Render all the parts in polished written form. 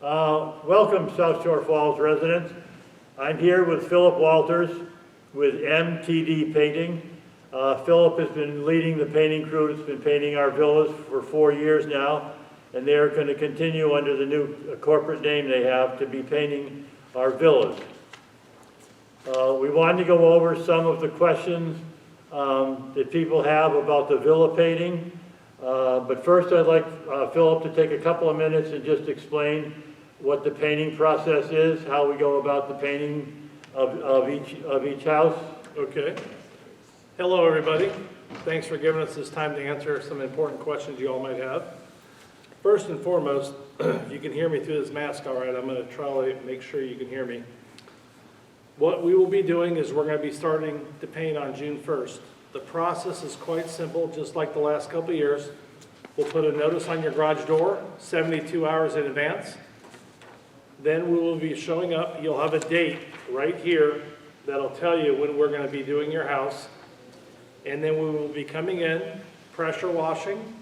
Welcome, South Shore Falls residents. I'm here with Philip Walters with MTD Painting. Philip has been leading the painting crew that's been painting our villas for 4 years now, and they're going to continue under the new corporate name they have to be painting our villas. We wanted to go over some of the questions that people have about the villa painting. But first I'd like Philip to take a couple of minutes and just explain what the painting process is, how we go about the painting of each house. Okay. Hello, everybody. Thanks for giving us this time to answer some important questions you all might have. First and foremost, if you can hear me through this mask all right, I'm going to try to make sure you can hear me. What we will be doing is we're going to be starting to paint on June 1st. The process is quite simple, just like the last couple of years. We'll put a notice on your garage door 72 hours in advance. Then we will be showing up. You'll have a date right here that'll tell you when we're going to be doing your house. And then we will be coming in, pressure washing,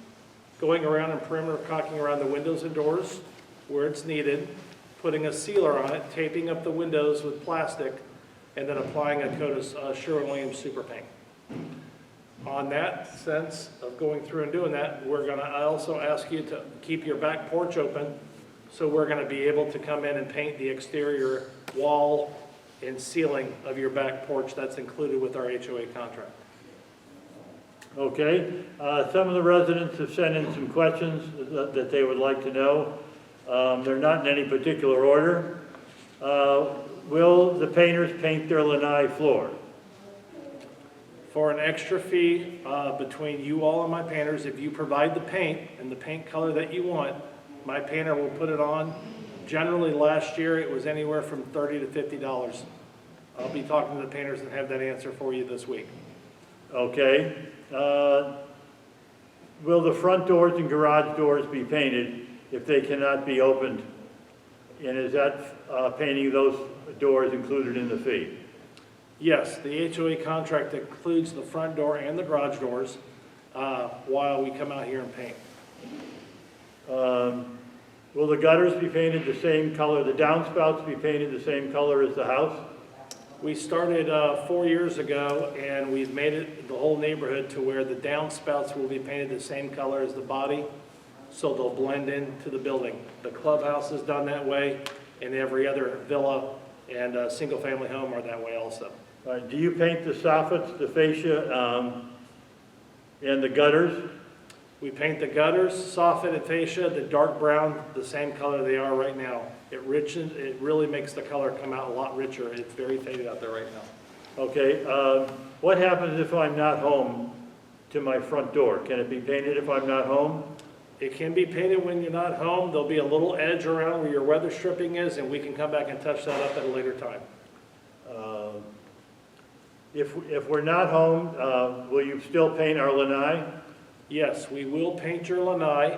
going around and perimeter caulking around the windows and doors where it's needed, putting a sealer on it, taping up the windows with plastic, and then applying a coat of Sherwin-Williams Super Paint. On that sense of going through and doing that, we're going to also ask you to keep your back porch open. So we're going to be able to come in and paint the exterior wall and ceiling of your back porch. That's included with our HOA contract. Okay. Some of the residents have sent in some questions that they would like to know. They're not in any particular order. Will the painters paint their lanai floor? For an extra fee between you all and my painters, if you provide the paint and the paint color that you want, my painter will put it on. Generally, last year it was anywhere from $30 to $50. I'll be talking to the painters and have that answer for you this week. Okay. Will the front doors and garage doors be painted if they cannot be opened? And is that painting those doors included in the fee? Yes, the HOA contract includes the front door and the garage doors while we come out here and paint. Will the gutters be painted the same color, the downspouts be painted the same color as the house? We started 4 years ago, and we've made it the whole neighborhood to where the downspouts will be painted the same color as the body, so they'll blend into the building. The clubhouse is done that way, and every other villa and single-family home are that way also. All right, do you paint the soffits, the fascia, and the gutters? We paint the gutters, soffit and fascia, the dark brown, the same color they are right now. It really makes the color come out a lot richer. It's very faded out there right now. Okay, what happens if I'm not home to my front door? Can it be painted if I'm not home? It can be painted when you're not home. There'll be a little edge around where your weather stripping is, and we can come back and touch that up at a later time. If we're not home, will you still paint our lanai? Yes, we will paint your lanai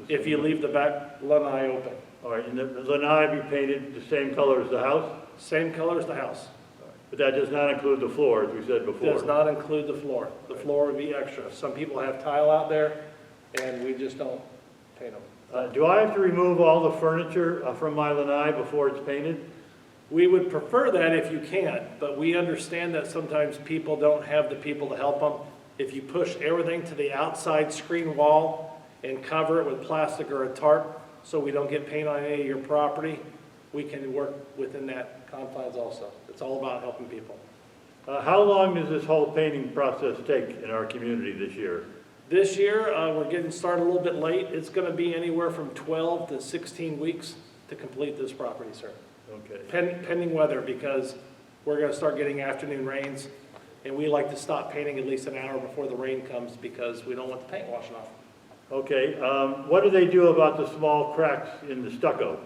if you leave the back lanai open. All right, and the lanai be painted the same color as the house? Same color as the house. Right. But that does not include the floor, as we said before. Does not include the floor. The floor would be extra. Some people have tile out there, and we just don't paint them. Do I have to remove all the furniture from my lanai before it's painted? We would prefer that if you can, but we understand that sometimes people don't have the people to help them. If you push everything to the outside screen wall and cover it with plastic or a tarp so we don't get paint on any of your property, we can work within that confines also. It's all about helping people. How long does this whole painting process take in our community this year? This year, we're getting started a little bit late. It's going to be anywhere from 12 to 16 weeks to complete this property, sir. Okay. Pending weather, because we're going to start getting afternoon rains. And we like to stop painting at least an hour before the rain comes because we don't want the paint washing off. Okay, what do they do about the small cracks in the stucco?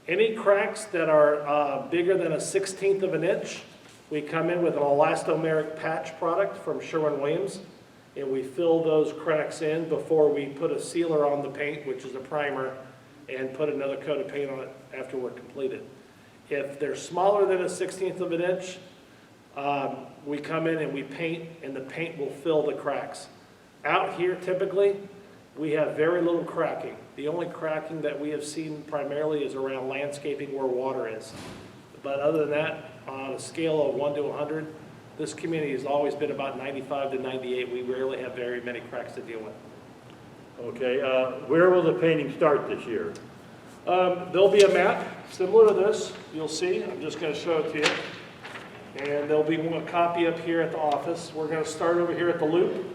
Any cracks that are bigger than a 1/16 of an inch, we come in with an elastomeric patch product from Sherwin-Williams, and we fill those cracks in before we put a sealer on the paint, which is a primer, and put another coat of paint on it after we're completed. If they're smaller than a 1/16 of an inch, we come in and we paint, and the paint will fill the cracks. Out here, typically, We have very little cracking. The only cracking that we have seen primarily is around landscaping where water is. But other than that, on a scale of 1 to 100, this community has always been about 95 to 98. We rarely have very many cracks to deal with. Okay, where will the painting start this year? There'll be a map similar to this. You'll see. I'm just going to show it to you. And there'll be a copy up here at the office. We're going to start over here at the Loop,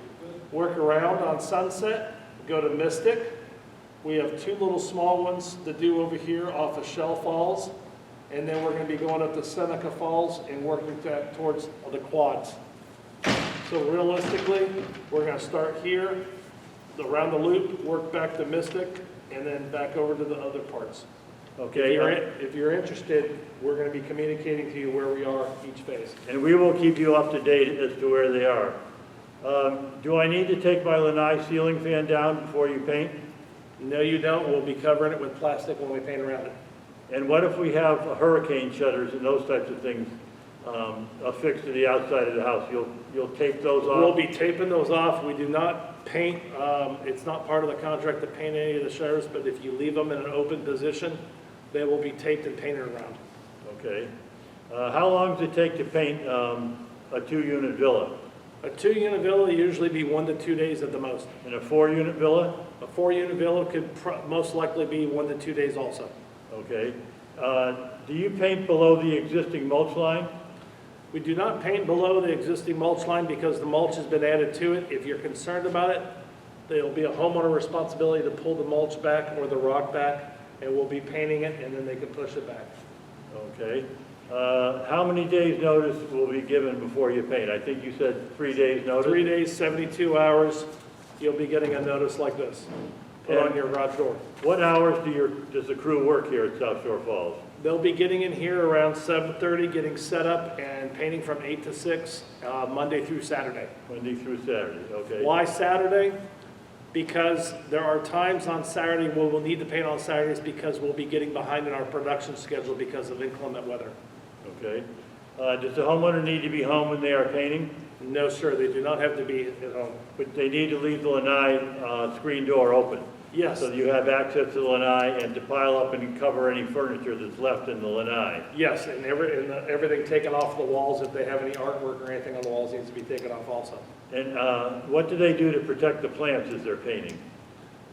work around on Sunset, go to Mystic. We have 2 little small ones to do over here off of Shell Falls. And then we're going to be going up to Seneca Falls and working towards the quads. So realistically, we're going to start here, around the Loop, work back to Mystic, and then back over to the other parts. Okay. If you're interested, we're going to be communicating to you where we are each phase. And we will keep you up to date as to where they are. Do I need to take my lanai ceiling fan down before you paint? No, you don't. We'll be covering it with plastic when we paint around it. And what if we have hurricane shutters and those types of things affixed to the outside of the house? You'll tape those off? We'll be taping those off. We do not paint, it's not part of the contract to paint any of the shutters, but if you leave them in an open position, they will be taped and painted around. Okay. How long does it take to paint a 2-unit villa? A 2-unit villa will usually be 1 to 2 days at the most. And a 4-unit villa? A 4-unit villa could most likely be 1 to 2 days also. Okay. Do you paint below the existing mulch line? We do not paint below the existing mulch line because the mulch has been added to it. If you're concerned about it, there'll be a homeowner responsibility to pull the mulch back or the rock back, and we'll be painting it, and then they can push it back. Okay. How many days notice will be given before you paint? I think you said 3 days notice? 3 days, 72 hours, you'll be getting a notice like this, put on your garage door. What hours does the crew work here at South Shore Falls? They'll be getting in here around 7:30, getting set up and painting from 8 to 6, Monday through Saturday. Monday through Saturday, okay. Why Saturday? Because there are times on Saturday where we'll need to paint on Saturdays because we'll be getting behind in our production schedule because of inclement weather. Okay. Does the homeowner need to be home when they are painting? No, sir, they do not have to be at home. But they need to leave the lanai screen door open? Yes. So that you have access to the lanai and to pile up and cover any furniture that's left in the lanai? Yes, and everything taken off the walls. If they have any artwork or anything on the walls needs to be taken off also. And what do they do to protect the plants as they're painting?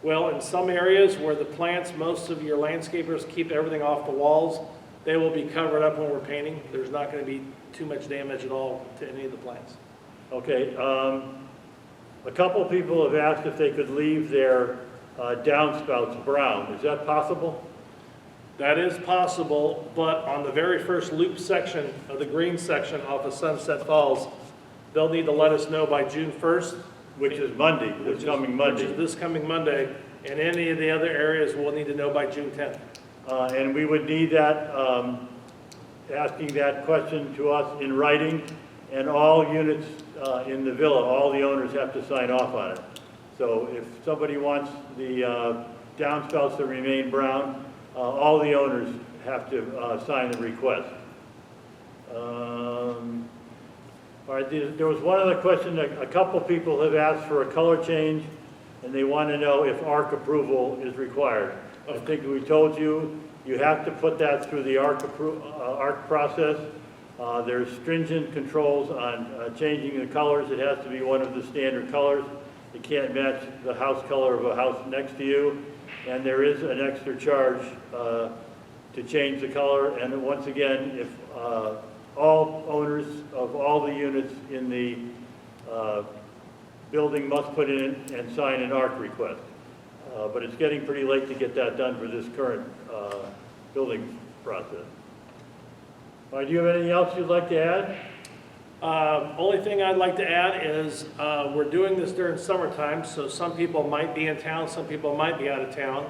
Well, in some areas where the plants, most of your landscapers keep everything off the walls, they will be covered up when we're painting. There's not going to be too much damage at all to any of the plants. Okay. A couple people have asked if they could leave their downspouts brown. Is that possible? That is possible, but on the very first loop section of the green section off of Sunset Falls, they'll need to let us know by June 1st. Which is Monday, this coming Monday. Which is this coming Monday, and any of the other areas we'll need to know by June 10th. And we would need that, asking that question to us in writing, and all units in the villa, all the owners have to sign off on it. So if somebody wants the downspouts to remain brown, all the owners have to sign the request. All right, there was one other question. A couple people have asked for a color change, and they want to know if ARC approval is required. I think we told you, you have to put that through the ARC process. There's stringent controls on changing the colors. It has to be one of the standard colors. It can't match the house color of a house next to you. And there is an extra charge to change the color. And once again, if all owners of all the units in the building must put in and sign an ARC request. But it's getting pretty late to get that done for this current building process. Do you have anything else you'd like to add? Only thing I'd like to add is we're doing this during summertime, so some people might be in town, some people might be out of town.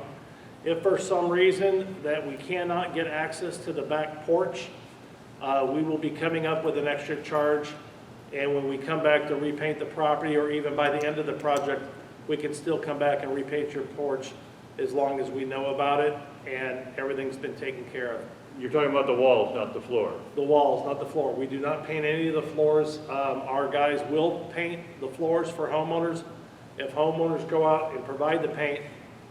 If for some reason that we cannot get access to the back porch, we will be coming up with an extra charge, and when we come back to repaint the property, or even by the end of the project, we can still come back and repaint your porch as long as we know about it and everything's been taken care of. You're talking about the walls, not the floor. The walls, not the floor. We do not paint any of the floors. Our guys will paint the floors for homeowners, if homeowners go out and provide the paint,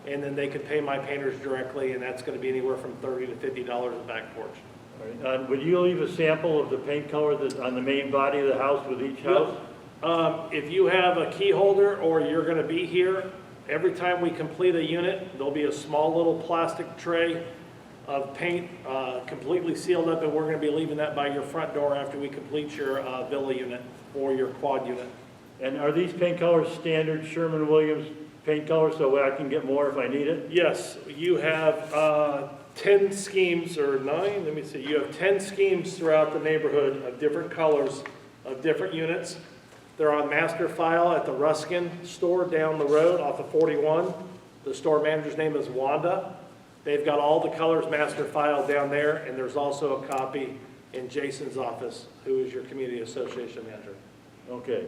and then they could pay my painters directly, and that's gonna be anywhere from $30 to $50 a back porch. All right. Would you leave a sample of the paint color that's on the main body of the house with each house? If you have a key holder or you're gonna be here, every time we complete a unit, there'll be a small little plastic tray of paint, completely sealed up, and we're gonna be leaving that by your front door after we complete your villa unit or your quad unit. And are these paint colors standard Sherman-Williams paint colors so I can get more if I need it? Yes, you have 10 schemes, or 9, let me see, you have 10 schemes throughout the neighborhood of different colors of different units. They're on master file at the Ruskin store down the road off of 41. The store manager's name is Wanda. They've got all the colors master filed down there, and there's also a copy in Jason's office, who is your community association manager. Okay.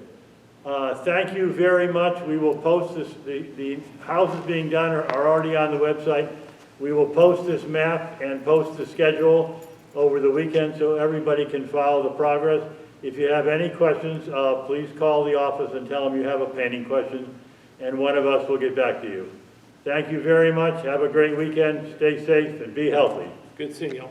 Thank you very much. We will post this, the houses being done are already on the website. We will post this map and post the schedule over the weekend so everybody can follow the progress. If you have any questions, please call the office and tell them you have a painting question, and one of us will get back to you. Thank you very much. Have a great weekend. Stay safe and be healthy. Good seeing y'all.